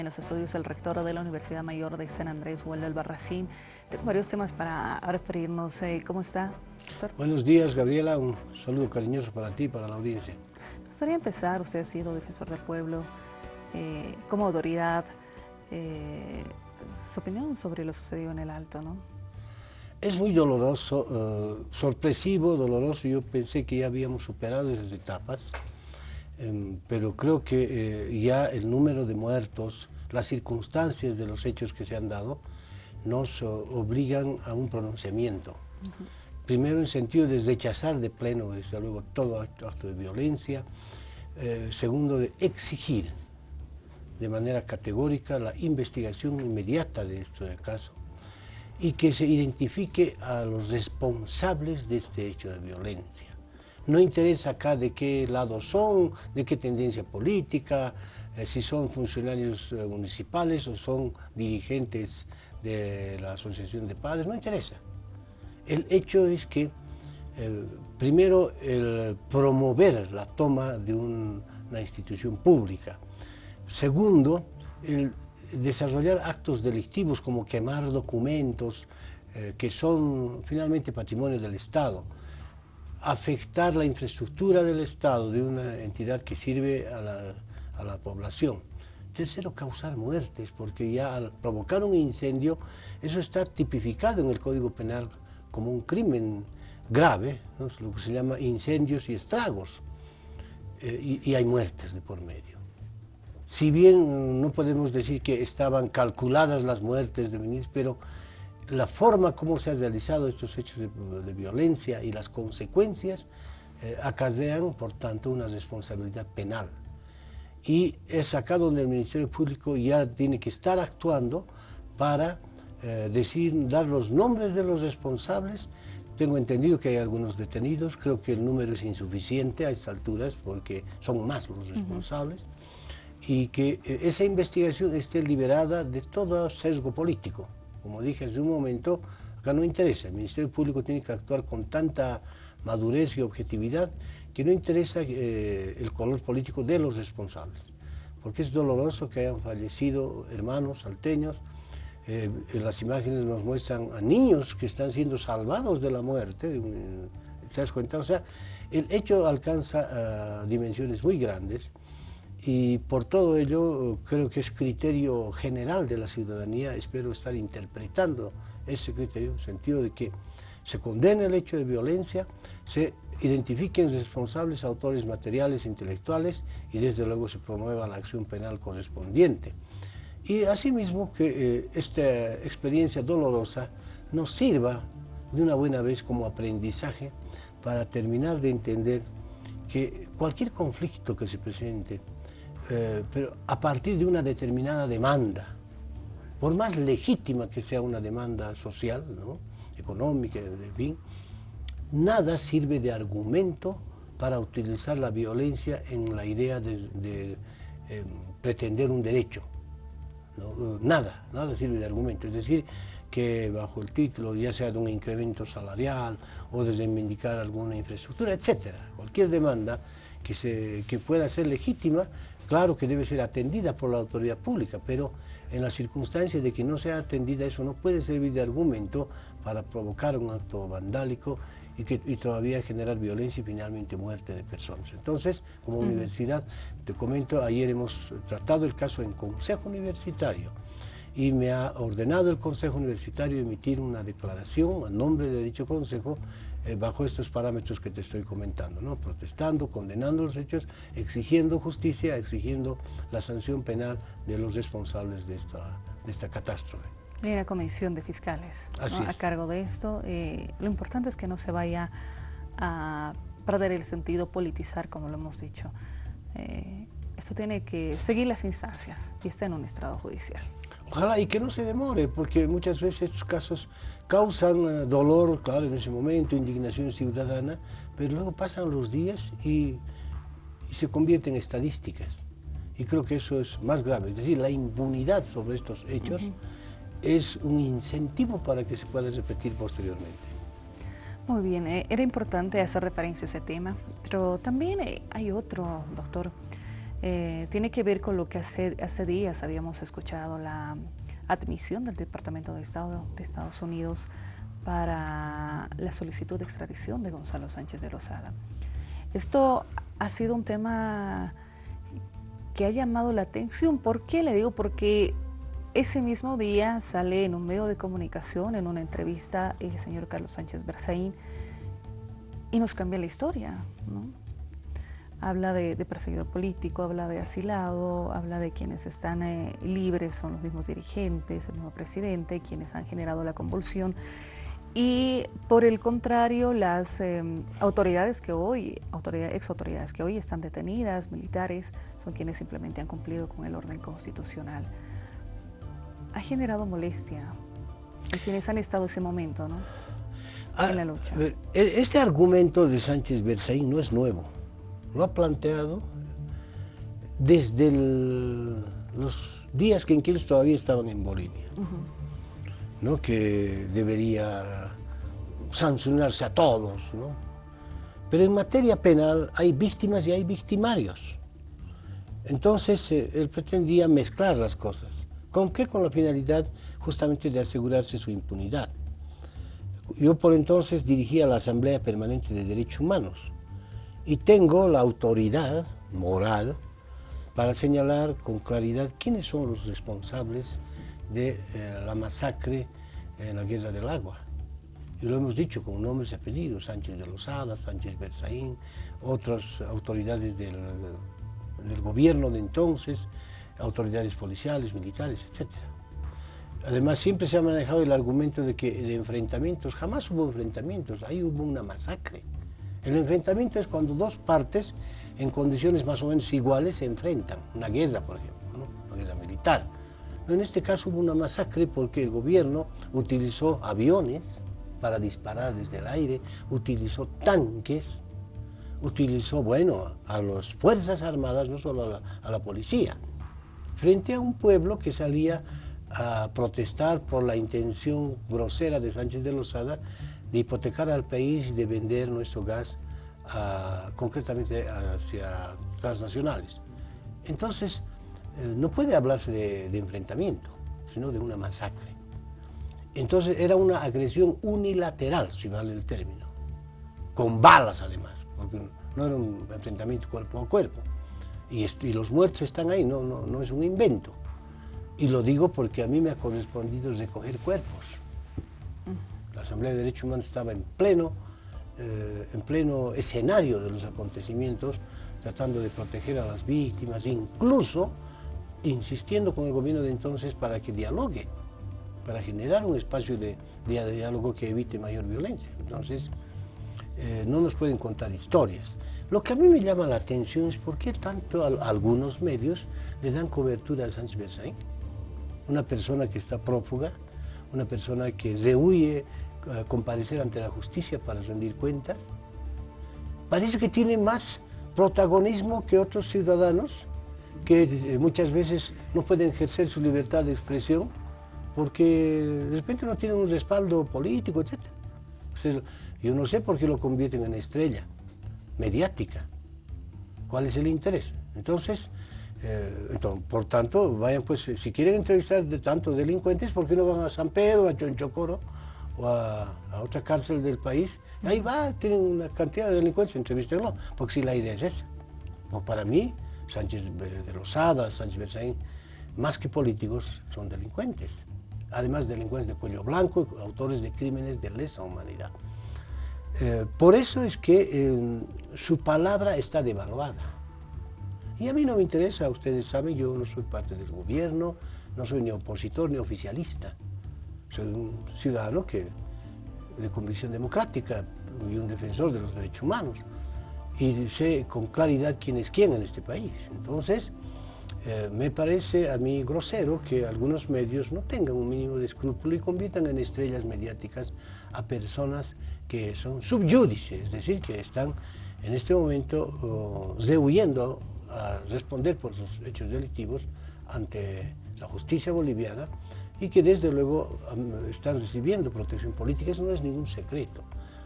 los estudios el rector de la Universidad Mayor de San Andrés, Waldo Albarracín. Tengo varios temas para referirnos. ¿Cómo está, doctor? Buenos días, Gabriela. Un saludo cariñoso para ti y para la audiencia. Me gustaría empezar. Usted ha sido defensor del pueblo como autoridad. Su opinión sobre lo sucedido en el Alto, ¿no? Es muy doloroso, sorpresivo, doloroso. Yo pensé que ya habíamos superado esas etapas, pero creo que ya el número de muertos, las circunstancias de los hechos que se han dado, nos obligan a un pronunciamiento. Primero, en sentido de rechazar de pleno, desde luego, todo acto de violencia. Segundo, de exigir de manera categórica la investigación inmediata de este caso y que se identifique a los responsables de este hecho de violencia. No interesa acá de qué lado son, de qué tendencia política, si son funcionarios municipales o son dirigentes de la Asociación de Padres, no interesa. El hecho es que, primero, el promover la toma de una institución pública. Segundo, el desarrollar actos delictivos como quemar documentos que son finalmente patrimonio del Estado, afectar la infraestructura del Estado de una entidad que sirve a la población. Tercero, causar muertes, porque ya al provocar un incendio, eso está tipificado en el Código Penal como un crimen grave, ¿no? Lo que se llama incendios y estragos, y hay muertes de por medio. Si bien no podemos decir que estaban calculadas las muertes de ministros, pero la forma como se han realizado estos hechos de violencia y las consecuencias acarrean, por tanto, una responsabilidad penal. Y es acá donde el Ministerio Público ya tiene que estar actuando para dar los nombres de los responsables. Tengo entendido que hay algunos detenidos, creo que el número es insuficiente a estas alturas porque son más los responsables. Y que esa investigación esté liberada de todo sesgo político. Como dije hace un momento, acá no interesa, el Ministerio Público tiene que actuar con tanta madurez y objetividad que no interesa el color político de los responsables, porque es doloroso que hayan fallecido hermanos salteños. Las imágenes nos muestran a niños que están siendo salvados de la muerte, ¿te das cuenta? O sea, el hecho alcanza dimensiones muy grandes. Y por todo ello creo que es criterio general de la ciudadanía, espero estar interpretando ese criterio en el sentido de que se condene el hecho de violencia, se identifiquen responsables, autores materiales, intelectuales y desde luego se promueva la acción penal correspondiente. Y asimismo que esta experiencia dolorosa nos sirva de una buena vez como aprendizaje para terminar de entender que cualquier conflicto que se presente, pero a partir de una determinada demanda, por más legítima que sea una demanda social, ¿no? Económica, en fin, nada sirve de argumento para utilizar la violencia en la idea de pretender un derecho, ¿no? Nada sirve de argumento. Es decir, que bajo el título, ya sea de un incremento salarial o de reivindicar alguna infraestructura, etcétera, cualquier demanda que pueda ser legítima, claro que debe ser atendida por la autoridad pública, pero en las circunstancias de que no sea atendida, eso no puede servir de argumento para provocar un acto vandálico y todavía generar violencia y finalmente muerte de personas. Entonces, como universidad, te comento, ayer hemos tratado el caso en Consejo Universitario y me ha ordenado el Consejo Universitario emitir una declaración a nombre de dicho Consejo bajo estos parámetros que te estoy comentando, ¿no? Protestando, condenando los hechos, exigiendo justicia, exigiendo la sanción penal de los responsables de esta catástrofe. Hay una comisión de fiscales, ¿no?, a cargo de esto. Lo importante es que no se vaya a perder el sentido politizar, como lo hemos dicho. Esto tiene que seguir las instancias y está en un estrado judicial. Ojalá y que no se demore, porque muchas veces estos casos causan dolor, claro, en ese momento, indignación ciudadana, pero luego pasan los días y se convierten en estadísticas. Y creo que eso es más grave, es decir, la impunidad sobre estos hechos es un incentivo para que se pueda repetir posteriormente. Muy bien, era importante hacer referencia a ese tema, pero también hay otro, doctor. tiene que ver con lo que hace días habíamos escuchado, la admisión del Departamento de Estado de Estados Unidos para la solicitud de extradición de Gonzalo Sánchez de Lozada. Esto ha sido un tema que ha llamado la atención. ¿Por qué le digo? Porque ese mismo día sale en un medio de comunicación, en una entrevista, el señor Carlos Sánchez Berzaín y nos cambia la historia, ¿no? Habla de perseguido político, habla de asilado, habla de quienes están libres, son los mismos dirigentes, el mismo presidente, quienes han generado la convulsión. Y por el contrario, las autoridades que hoy, ex autoridades que hoy están detenidas, militares, son quienes simplemente han cumplido con el orden constitucional. Ha generado molestia en quienes han estado ese momento, ¿no? En la lucha. Este argumento de Sánchez Berzaín no es nuevo. Lo ha planteado desde los días que en que ellos todavía estaban en Bolivia, ¿no? Que debería sancionarse a todos, ¿no? Pero en materia penal hay víctimas y hay victimarios. Entonces él pretendía mezclar las cosas. ¿Con qué? Con la finalidad justamente de asegurarse su impunidad. Yo por entonces dirigía la Asamblea Permanente de Derechos Humanos y tengo la autoridad moral para señalar con claridad quiénes son los responsables de la masacre en la Guerra del Agua. Y lo hemos dicho con nombres y apellidos: Sánchez de Lozada, Sánchez Berzaín, otras autoridades del gobierno de entonces, autoridades policiales, militares, etc. Además, siempre se ha manejado el argumento de que de enfrentamientos, jamás hubo enfrentamientos, ahí hubo una masacre. El enfrentamiento es cuando dos partes, en condiciones más o menos iguales, se enfrentan. Una guerra, por ejemplo, ¿no? Una guerra militar. Pero en este caso hubo una masacre porque el gobierno utilizó aviones para disparar desde el aire, utilizó tanques, utilizó, bueno, a las Fuerzas Armadas, no solo a la policía, frente a un pueblo que salía a protestar por la intención grosera de Sánchez de Lozada de hipotecar al país y de vender nuestro gas concretamente hacia transnacionales. Entonces, no puede hablarse de enfrentamiento, sino de una masacre. Entonces era una agresión unilateral, si vale el término, con balas además, porque no era un enfrentamiento cuerpo a cuerpo. Y los muertos están ahí, no es un invento. Y lo digo porque a mí me ha correspondido recoger cuerpos. La Asamblea de Derechos Humanos estaba en pleno escenario de los acontecimientos, tratando de proteger a las víctimas, incluso insistiendo con el gobierno de entonces para que dialogue, para generar un espacio de diálogo que evite mayor violencia. Entonces, no nos pueden contar historias. Lo que a mí me llama la atención es por qué tanto algunos medios le dan cobertura a Sánchez Berzaín, una persona que está prófuga, una persona que rehuye comparecer ante la justicia para rendir cuentas. Parece que tiene más protagonismo que otros ciudadanos que muchas veces no pueden ejercer su libertad de expresión porque de repente no tienen un respaldo político, etc. Entonces, yo no sé por qué lo convierten en estrella mediática. ¿Cuál es el interés? Entonces, por tanto, vayan pues, si quieren entrevistar de tantos delincuentes, ¿por qué no van a San Pedro, a Chonchocoro o a otra cárcel del país? Ahí va, tienen una cantidad de delincuentes, entrevístenlo, porque si la idea es esa. Pues para mí, Sánchez de Lozada, Sánchez Berzaín, más que políticos, son delincuentes. Además, delincuentes de cuello blanco, autores de crímenes de lesa humanidad. Por eso es que su palabra está devaluada. Y a mí no me interesa, ustedes saben, yo no soy parte del gobierno, no soy ni opositor ni oficialista. Soy un ciudadano de convicción democrática y un defensor de los derechos humanos. Y sé con claridad quién es quién en este país. Entonces, me parece a mí grosero que algunos medios no tengan un mínimo de escrúpulo y conviertan en estrellas mediáticas a personas que son subyúdice, es decir, que están en este momento rehuyendo a responder por sus hechos delictivos ante la justicia boliviana y que desde luego están recibiendo protección política. Eso no es ningún secreto.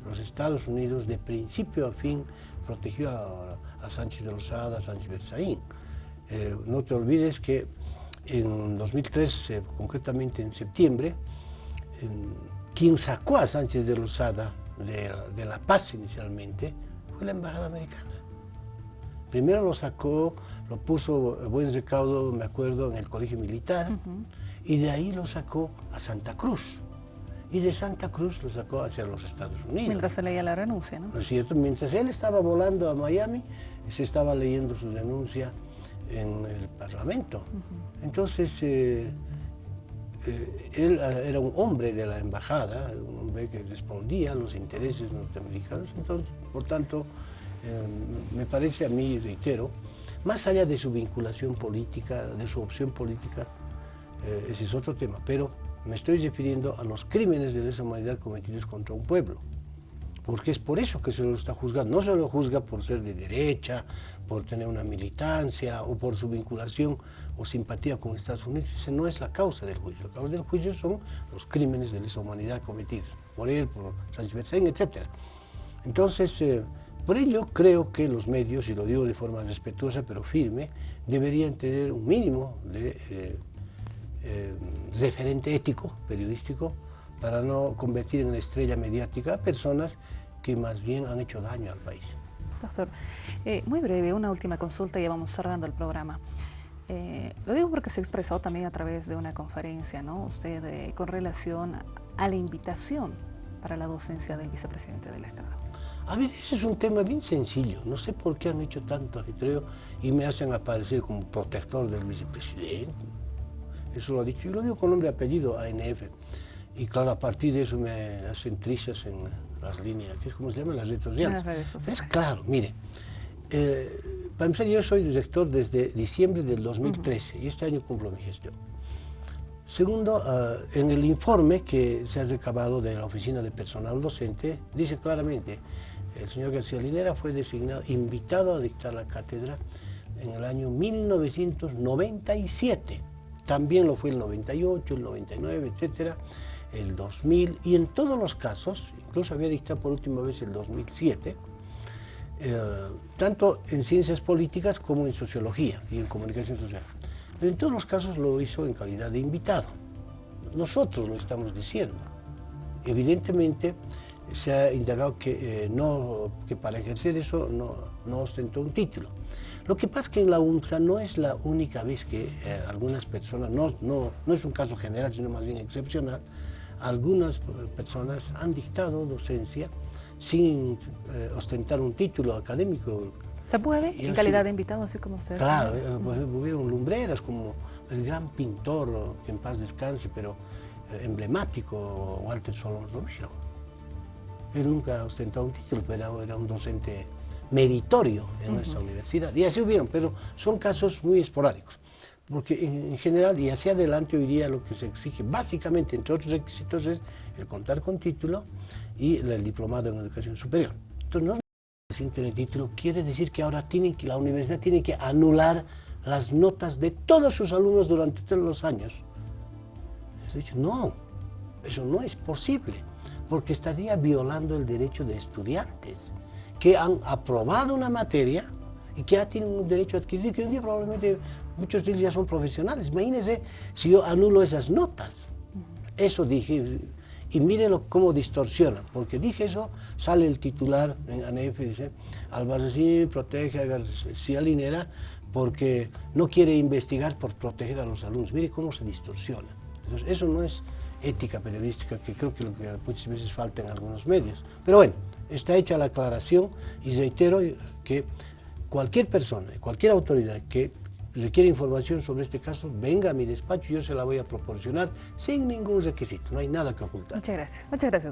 Los Estados Unidos de principio a fin protegió a Sánchez de Lozada, a Sánchez Berzaín. No te olvides que en 2003, concretamente en septiembre, quien sacó a Sánchez de Lozada de La Paz inicialmente fue la embajada americana. Primero lo sacó, lo puso a buen recaudo, me acuerdo, en el colegio militar, y de ahí lo sacó a Santa Cruz. Y de Santa Cruz lo sacó hacia los Estados Unidos. Mientras se leía la renuncia, ¿no? ¿No es cierto? Mientras él estaba volando a Miami, se estaba leyendo su denuncia en el Parlamento. Entonces, él era un hombre de la embajada, un hombre que respondía a los intereses norteamericanos. Entonces, por tanto, me parece a mí, reitero, más allá de su vinculación política, de su opción política, ese es otro tema, pero me estoy refiriendo a los crímenes de lesa humanidad cometidos contra un pueblo, porque es por eso que se lo está juzgando. No se lo juzga por ser de derecha, por tener una militancia o por su vinculación o simpatía con Estados Unidos. Esa no es la causa del juicio. La causa del juicio son los crímenes de lesa humanidad cometidos por él, por Sánchez Berzaín, etc. Entonces, por ello creo que los medios, y lo digo de forma respetuosa pero firme, deberían tener un mínimo de referente ético, periodístico, para no convertir en estrella mediática a personas que más bien han hecho daño al país. Doctor, muy breve, una última consulta y ya vamos cerrando el programa. Lo digo porque se expresó también a través de una conferencia, ¿no? Usted con relación a la invitación para la docencia del vicepresidente del Estado. A ver, ese es un tema bien sencillo. No sé por qué han hecho tanto ajetreo y me hacen aparecer como protector del vicepresidente. Eso lo ha dicho, yo lo digo con nombre y apellido, ANF. Y claro, a partir de eso me hacen trizas en las líneas, que es como se llaman las redes sociales. Las redes sociales. Es claro, mire, para empezar, yo soy director desde diciembre del 2013 y este año cumplo mi gestión. Segundo, en el informe que se ha recabado de la Oficina de Personal Docente, dice claramente, el señor García Linera fue designado, invitado a dictar la cátedra en el año 1997. También lo fue el 98, el 99, etcétera, el 2000, y en todos los casos, incluso había dictado por última vez el 2007, tanto en ciencias políticas como en sociología y en comunicación social. Pero en todos los casos lo hizo en calidad de invitado. Nosotros lo estamos diciendo. Evidentemente se ha indagado que para ejercer eso no ostentó un título. Lo que pasa es que en la UNSA no es la única vez que algunas personas, no es un caso general, sino más bien excepcional, algunas personas han dictado docencia sin ostentar un título académico. ¿Se puede en calidad de invitado, así como ustedes? Claro, hubieron lumbreras como el gran pintor, que en paz descanse, pero emblemático, Walter Solón Romero. Él nunca ostentó un título, pero era un docente meritorio en nuestra universidad. Y así hubieron, pero son casos muy esporádicos. Porque en general, y hacia adelante hoy día lo que se exige, básicamente, entre otros requisitos, es el contar con título y el diplomado en educación superior. Entonces, no sin tener título quiere decir que ahora la universidad tiene que anular las notas de todos sus alumnos durante todos los años. No, eso no es posible, porque estaría violando el derecho de estudiantes que han aprobado una materia y que ya tienen un derecho adquirido, que hoy día probablemente muchos de ellos ya son profesionales. Imagínense si yo anulo esas notas. Eso dije, y mírenlo cómo distorsionan, porque dije eso, sale el titular en ANEF y dice, Albarracín protege a García Linera porque no quiere investigar por proteger a los alumnos. Mire cómo se distorsiona. Entonces, eso no es ética periodística, que creo que lo que muchas veces falta en algunos medios. Pero bueno, está hecha la aclaración y reitero que cualquier persona, cualquier autoridad que requiere información sobre este caso, venga a mi despacho y yo se la voy a proporcionar sin ningún requisito, no hay nada que ocultar. Muchas gracias. Muchas gracias.